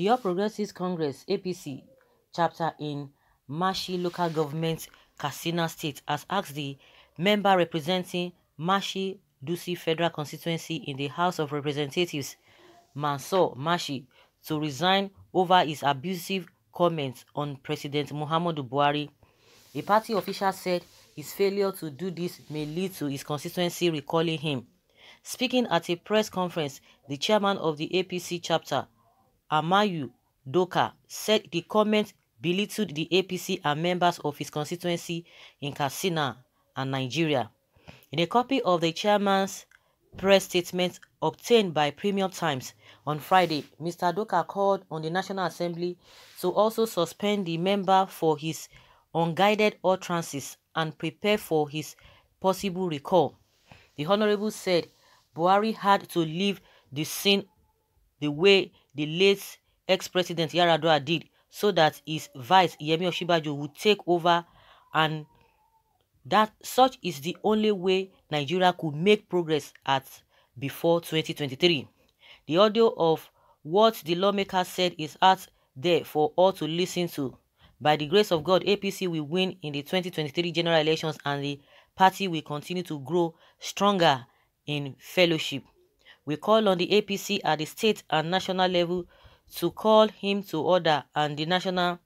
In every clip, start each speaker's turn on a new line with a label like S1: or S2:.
S1: The All Progressives Congress (APC) chapter in Mashi local government, Katsina State, has asked the member representing Mashi Dusi Federal Constituency in the House of Representatives, Mansour Mashi, to resign over his abusive comments on President Muhammadu Buhari. A party official said his failure to do this may lead to his constituency recalling him. Speaking at a press conference, the chairman of the APC chapter, Amayu Doka, said the comment belittled the APC and members of his constituency in Katsina and Nigeria. In a copy of the chairman's press statement obtained by Premium Times on Friday, Mr. Doka called on the National Assembly to also suspend the member for his unguided utterances and prepare for his possible recall. The Honorable said Buhari had to leave the scene the way the late ex-president Yar'Adua did, so that his vice Yemi Osinbajo would take over, and that such is the only way Nigeria could make progress at before 2023. The audio of what the lawmaker said is out there for all to listen to. By the grace of God, APC will win in the 2023 general elections and the party will continue to grow stronger in fellowship. We call on the APC at the state and national level to call him to order and the National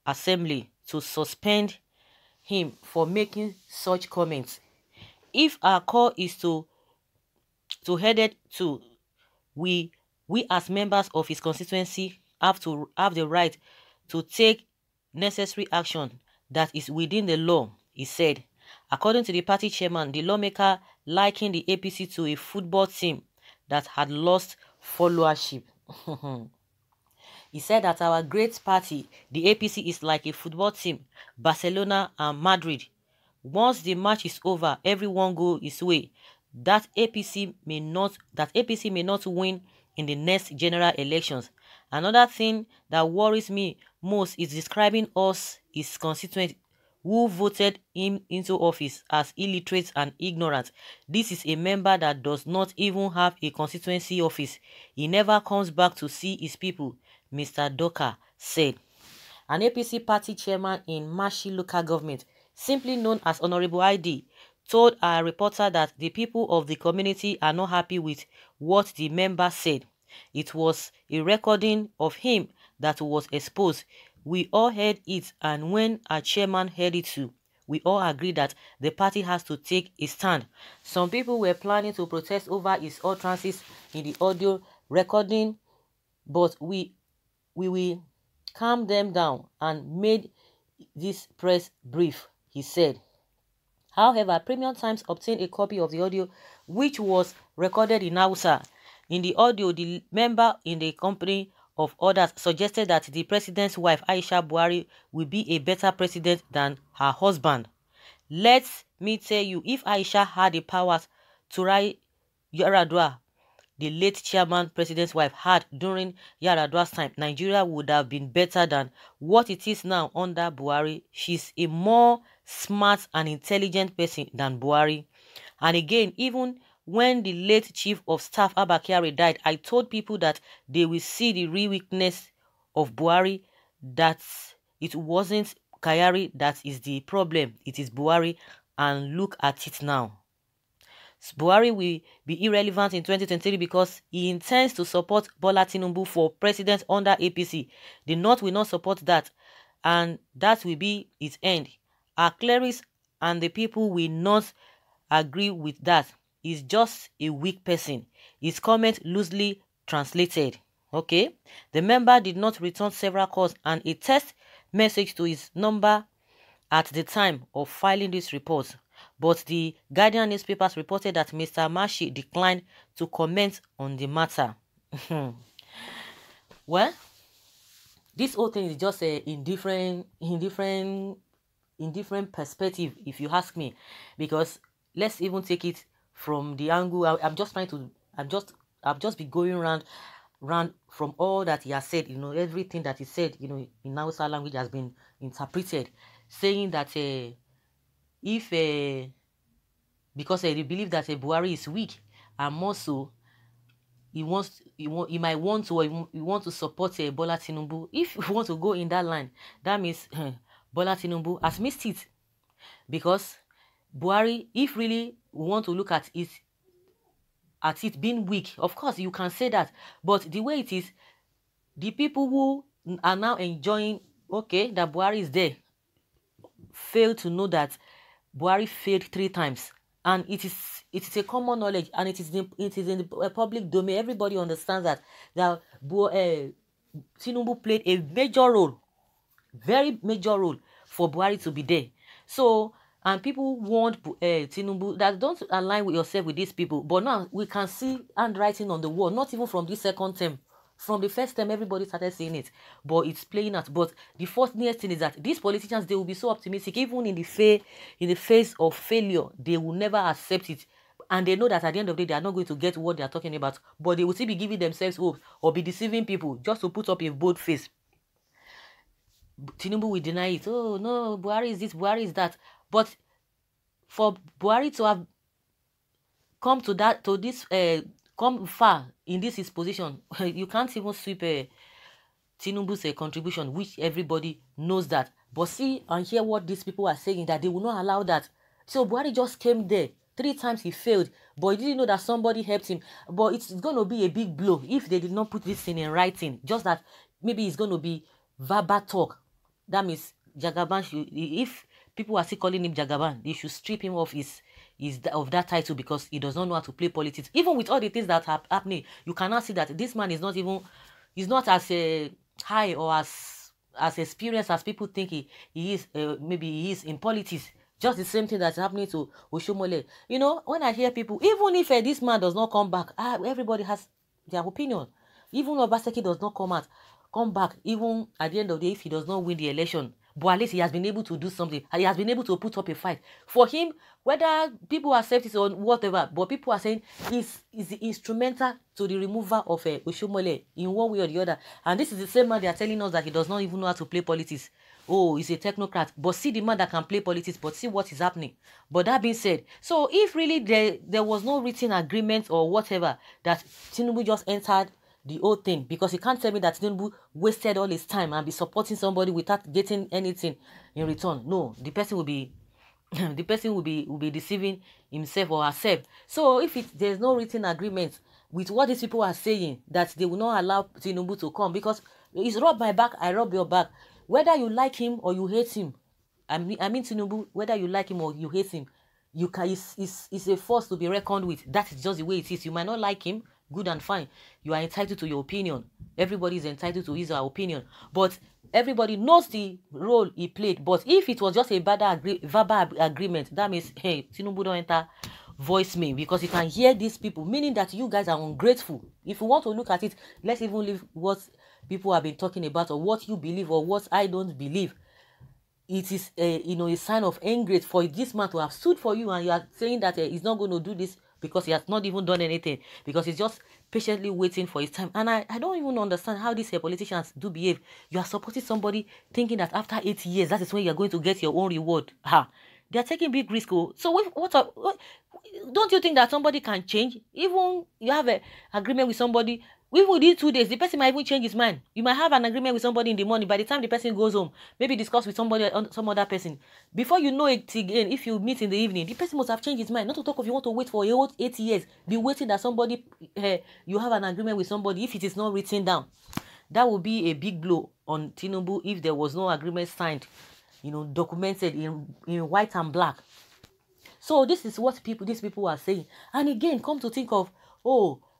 S1: Assembly to suspend him for making such comments. If our call is to headed to, we as members of his constituency have the right to take necessary action that is within the law, he said. According to the party chairman, the lawmaker likened the APC to a football team that had lost followership. He said that our great party, the APC, is like a football team, Barcelona and Madrid. Once the match is over, everyone goes his way. That APC may not win in the next general elections. Another thing that worries me most is describing us, his constituents, who voted him into office, as illiterate and ignorant. This is a member that does not even have a constituency office. He never comes back to see his people, Mr. Doka said. An APC party chairman in Mashi local government, simply known as Honorable ID, told a reporter that the people of the community are not happy with what the member said. It was a recording of him that was exposed. We all heard it, and when our chairman heard it too, we all agreed that the party has to take a stand. Some people were planning to protest over his utterances in the audio recording, but we will calm them down and made this press brief, he said. However, Premium Times obtained a copy of the audio, which was recorded in Hausa. In the audio, the member in the company of others suggested that the president's wife, Aisha Buhari, will be a better president than her husband. Let me tell you, if Aisha had the powers to Yar'Adua, the late chairman president's wife, had during Yar'Adua's time, Nigeria would have been better than what it is now under Buhari. She's a more smart and intelligent person than Buhari. And again, even when the late chief of staff Abba Kyari died, I told people that they will see the real weakness of Buhari, that it wasn't Kyari that is the problem, it is Buhari, and look at it now. Buhari will be irrelevant in 2023 because he intends to support Bola Tinubu for president under APC. The North will not support that, and that will be its end. Our clerics and the people will not agree with that. He's just a weak person. His comment loosely translated. Okay, the member did not return several calls and a text message to his number at the time of filing this report. But the Guardian newspapers reported that Mr. Mashi declined to comment on the matter. Well, this whole thing is just in different perspective, if you ask me, because let's even take it from the angle. I've just been going round from all that he has said. You know, everything that he said, you know, in Hausa language has been interpreted, saying that because they believe that Buhari is weak, and more so, he might want to, or he want to support Bola Tinubu. If you want to go in that line, that means Bola Tinubu has missed it. Because Buhari, if really we want to look at it being weak, of course you can say that. But the way it is, the people who are now enjoying, okay, that Buhari is there, fail to know that Buhari failed 3 times. And it is a common knowledge, and it is in the public domain. Everybody understands that Tinubu played a major role, very major role, for Buhari to be there. So, and people want Tinubu, that don't align with yourself with these people. But now we can see handwriting on the wall, not even from this second term. From the first time, everybody started saying it, but it's playing out. But the first next thing is that these politicians, they will be so optimistic, even in the face of failure, they will never accept it. And they know that at the end of the day, they are not going to get what they are talking about, but they will still be giving themselves hope or be deceiving people just to put up a bold face. Tinubu will deny it. Oh, no, Buhari is this, Buhari is that. But for Buhari to have come come far in his position, you can't even sweep Tinubu's contribution, which everybody knows that. But see and hear what these people are saying, that they will not allow that. So Buhari just came there. 3 times he failed, but he didn't know that somebody helped him. But it's going to be a big blow if they did not put this thing in writing. Just that maybe it's going to be verbal talk. That means Jagaban if people are still calling him Jagaban, they should strip him of of that title, because he does not know how to play politics. Even with all the things that are happening, you cannot see that this man is not as high or as experienced as people think he is. Maybe he is in politics. Just the same thing that's happening to Oshomole. You know, when I hear people, even if this man does not come back, everybody has their opinion. Even Obaseki does not come back, even at the end of the day, if he does not win the election. But at least he has been able to do something. He has been able to put up a fight. For him, whether people accept it or whatever, but people are saying he's instrumental to the removal of Oshomole in one way or the other. And this is the same man they are telling us that he does not even know how to play politics. Oh, he's a technocrat. But see the man that can play politics, but see what is happening. But that being said, so if really there was no written agreement or whatever, that Tinubu just entered the whole thing, because he can't tell me that Tinubu wasted all his time and be supporting somebody without getting anything in return. No, the person will be will be deceiving himself or herself. So if there's no written agreement with what these people are saying, that they will not allow Tinubu to come, because it's rub my back, I rub your back. Whether you like him or you hate him, I mean Tinubu, whether you like him or you hate him, it's a force to be reckoned with. That is just the way it is. You might not like him, good and fine. You are entitled to your opinion. Everybody is entitled to his or her opinion. But everybody knows the role he played. But if it was just a verbal agreement, that means, hey, Tinubu don't enter voicemail, because you can hear these people, meaning that you guys are ungrateful. If you want to look at it, let's even leave what people have been talking about, or what you believe, or what I don't believe. It is a sign of ingratitude for this man to have stood for you, and you are saying that he's not going to do this because he has not even done anything, because he's just patiently waiting for his time. And I don't even understand how these politicians do behave. You are supporting somebody thinking that after 8 years, that is when you're going to get your own reward. They are taking big risk. So what don't you think that somebody can change? Even you have an agreement with somebody, even within 2 days, the person might even change his mind. You might have an agreement with somebody in the morning. By the time the person goes home, maybe discuss with some other person. Before you know it again, if you meet in the evening, the person must have changed his mind. Not to talk of you want to wait for 8 years. Be waiting that somebody, you have an agreement with somebody, if it is not written down. That would be a big blow on Tinubu if there was no agreement signed, documented in white and black. So this is what these people are saying. And again, come to think of,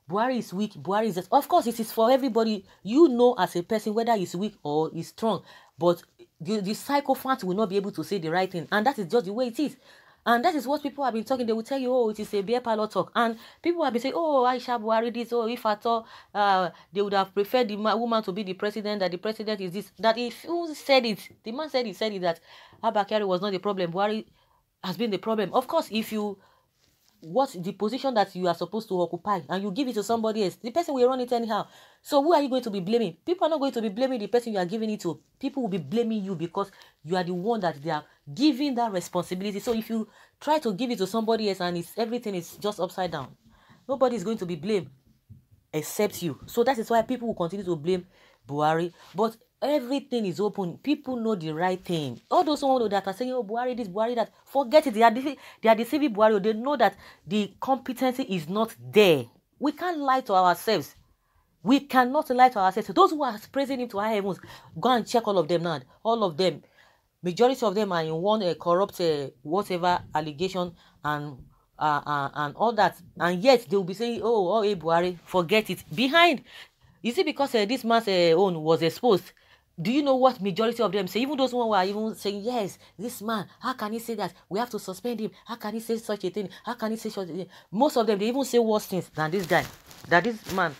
S1: Buhari is weak, Buhari is... Of course, it is for everybody. You know as a person whether he's weak or he's strong. But the sycophant will not be able to say the right thing. And that is just the way it is. And that is what people have been talking. They will tell you, it is a beer parlor talk. And people have been saying, Aisha Buhari this, if at all, they would have preferred the woman to be the president, that the president is this. That if who said it, the man said it, that Abba Kyari was not the problem. Buhari has been the problem. Of course, if you... What's the position that you are supposed to occupy, and you give it to somebody else, the person will run it anyhow. So who are you going to be blaming? People are not going to be blaming the person you are giving it to. People will be blaming you because you are the one that they are giving that responsibility. So if you try to give it to somebody else and everything is just upside down, nobody is going to be blamed. except you. So that is why people will continue to blame Buhari. But everything is open. People know the right thing. All those who that are saying, oh, Buhari this, Buhari that, forget it. They are deceiving Buhari. They know that the competency is not there. We can't lie to ourselves. We cannot lie to ourselves. Those who are praising him to high heavens, go and check all of them now. All of them. Majority of them are in one corrupt whatever allegation and all that. And yet they will be saying, oh, hey, Buhari, forget it. Behind, you see, because this man's own was exposed. Do you know what majority of them say? Even those who are even saying, yes, this man, how can he say that? We have to suspend him. How can he say such a thing? How can he say such a thing? Most of them, they even say worse things than this guy. That this man,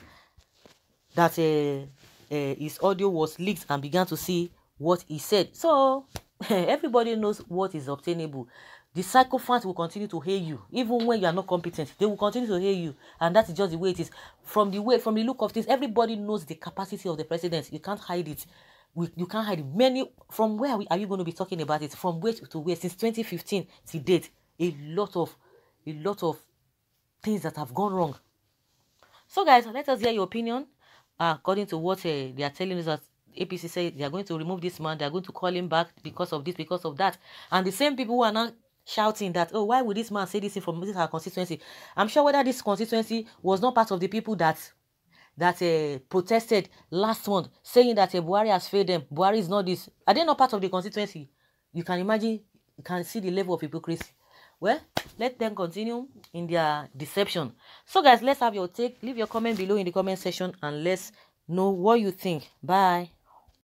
S1: that his audio was leaked and began to see what he said. So, everybody knows what is obtainable. The sycophants will continue to hate you. Even when you are not competent, they will continue to hate you. And that is just the way it is. From the look of things, everybody knows the capacity of the president. You can't hide it. You can't hide it. From where are you going to be talking about it? From where to where? Since 2015 to date, a lot of things that have gone wrong. So guys, let us hear your opinion. According to what they are telling us, that APC say they are going to remove this man, they are going to call him back because of this, because of that. And the same people who are now shouting that, oh, why would this man say this from our constituency? I'm sure whether this constituency was not part of the people that protested last month, saying that Buhari has failed them. Buhari is not this. Are they not part of the constituency? You can imagine, you can see the level of hypocrisy. Well, let them continue in their deception. So guys, let's have your take. Leave your comment below in the comment section and let's know what you think. Bye.